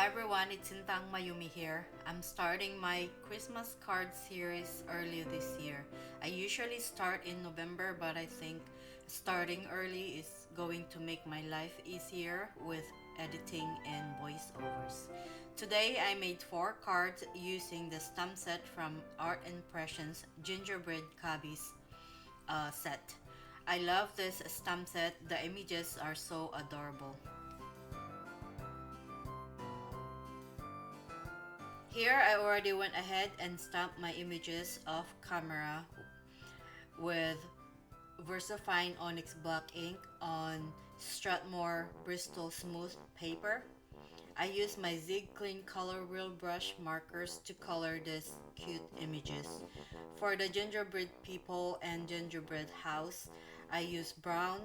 Hi everyone, it's Sintang Mayumi here. I'm starting my Christmas card series early this year. I usually start in November, but I think starting early is going to make my life easier with editing and voiceovers. Today I made 4 cards using the stamp set from Art Impressions Gingerbread Cubbies set. I love this stamp set. The images are so adorable. Here I already went ahead and stamped my images off camera with VersaFine Onyx black ink on Strathmore Bristol smooth paper. I used my Zig Clean Color Wheel Brush markers to color these cute images. For the gingerbread people and gingerbread house, I used brown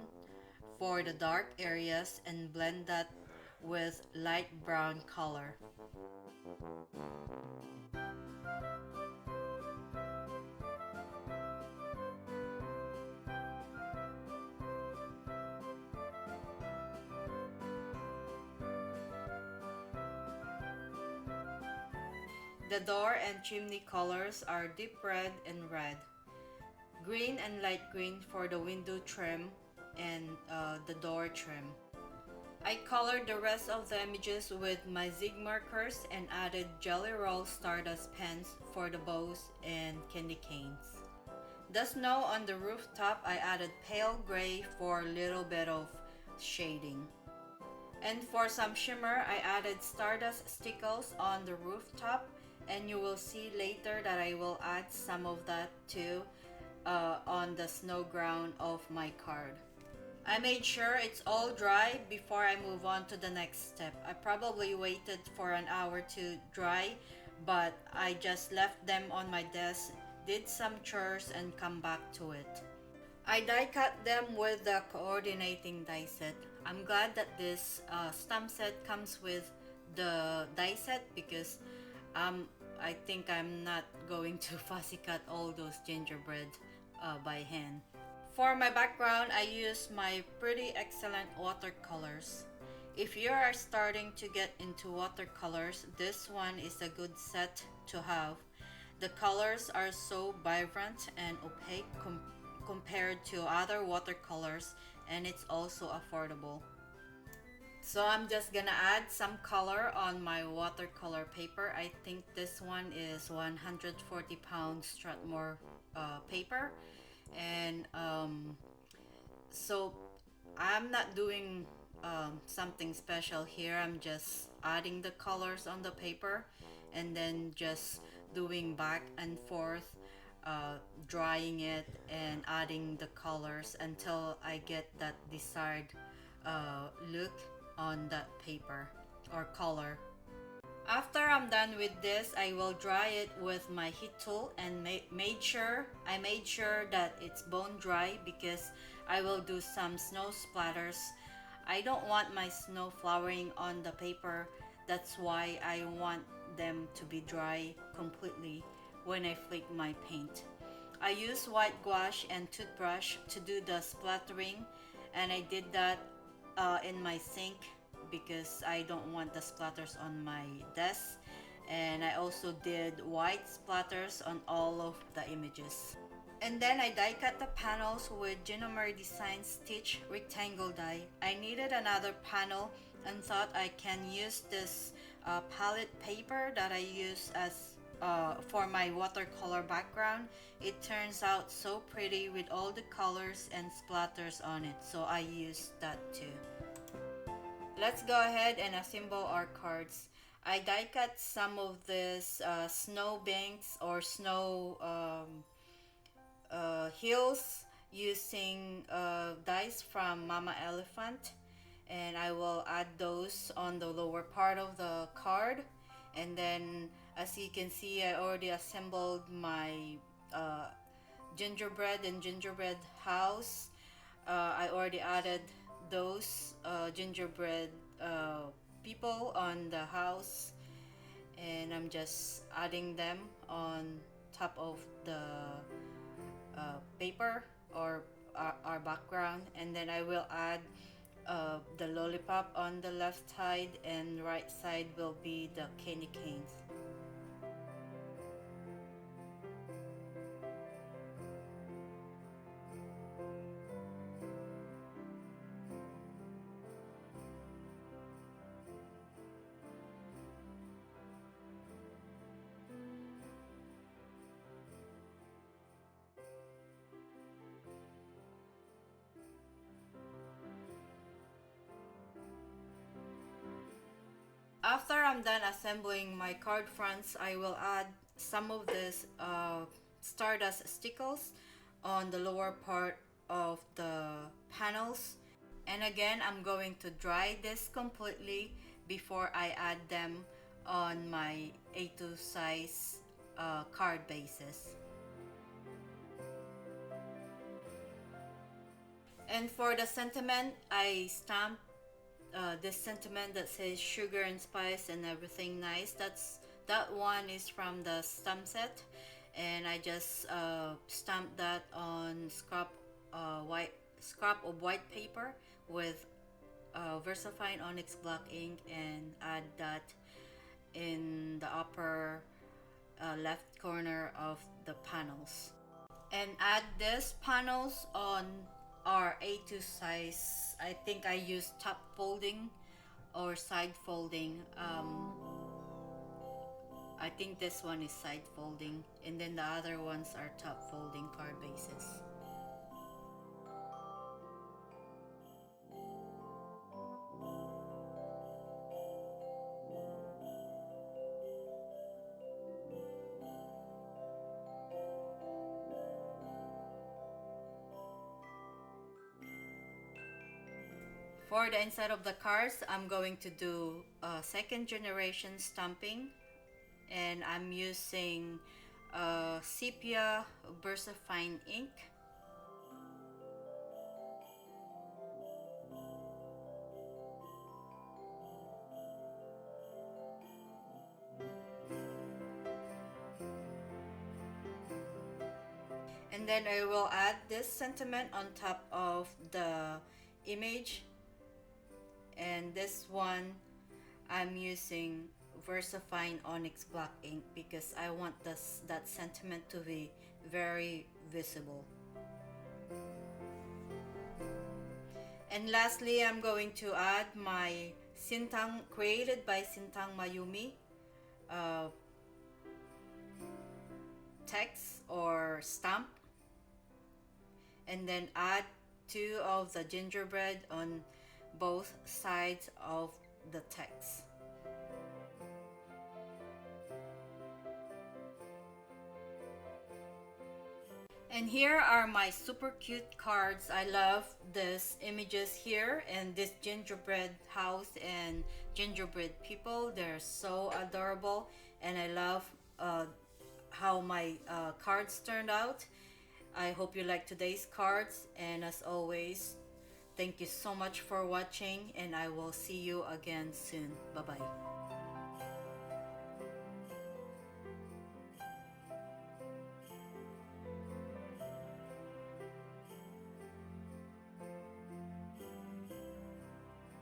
for the dark areas and blend that with light brown color. The door and chimney colors are deep red and red, green and light green for the window trim and the door trim. I colored the rest of the images with my Zig markers and added Jelly Roll Stardust pens for the bows and candy canes. The snow on the rooftop, I added pale gray for a little bit of shading. And for some shimmer, I added Stardust Stickles on the rooftop, and you will see later that I will add some of that too on the snow ground of my card. I made sure it's all dry before I move on to the next step. I probably waited for an hour to dry, but I just left them on my desk, did some chores, and come back to it. I die cut them with the coordinating die set. I'm glad that this stamp set comes with the die set because I think I'm not going to fussy cut all those gingerbread by hand. For my background, I use my Pretty Excellent watercolors. If you are starting to get into watercolors, this one is a good set to have. The colors are so vibrant and opaque compared to other watercolors, and it's also affordable. So I'm just gonna add some color on my watercolor paper. I think this one is 140 pounds Strathmore paper, and so I'm not doing something special here. I'm just adding the colors on the paper and then just doing back and forth, drying it and adding the colors until I get that desired look on that paper or color. After I'm done with this, I will dry it with my heat tool and I made sure that it's bone dry because I will do some snow splatters. I don't want my snow flowering on the paper. That's why I want them to be dry completely when I flake my paint. I use white gouache and toothbrush to do the splattering, and I did that in my sink because I don't want the splatters on my desk, and I also did white splatters on all of the images. And then I die cut the panels with Gingerbread Design Stitch rectangle die. I needed another panel and thought I can use this palette paper that I use as for my watercolor background. It turns out so pretty with all the colors and splatters on it, so I used that too. Let's go ahead and assemble our cards. I die cut some of this snow banks or snow hills using dies from Mama Elephant, and I will add those on the lower part of the card. And then as you can see, I already assembled my gingerbread and gingerbread house. I already added those gingerbread people on the house, and I'm just adding them on top of the paper or our background. And then I will add the lollipop on the left side, and right side will be the candy canes. After I'm done assembling my card fronts, I will add some of this Stardust Stickles on the lower part of the panels. And again, I'm going to dry this completely before I add them on my A2 size card bases. And for the sentiment, I stamped this sentiment that says sugar and spice and everything nice. That one is from the stamp set, and I just stamped that on scrap of white paper with VersaFine Onyx black ink, and add that in the upper left corner of the panels. And add these panels on our A2 size. I think I used top folding or side folding. I think this one is side folding, and then the other ones are top folding card bases. For the inside of the cards, I'm going to do second generation stamping, and I'm using Sepia VersaFine ink. And then I will add this sentiment on top of the image, and this one I'm using VersaFine Onyx black ink because I want that sentiment to be very visible. And lastly, I'm going to add my Sintang, created by Sintang Mayumi, text or stamp, and then add 2 of the gingerbread on both sides of the text. And here are my super cute cards. I love these images here and this gingerbread house and gingerbread people. They're so adorable, and I love how my cards turned out. I hope you like today's cards, and as always, thank you so much for watching, and I will see you again soon. Bye bye.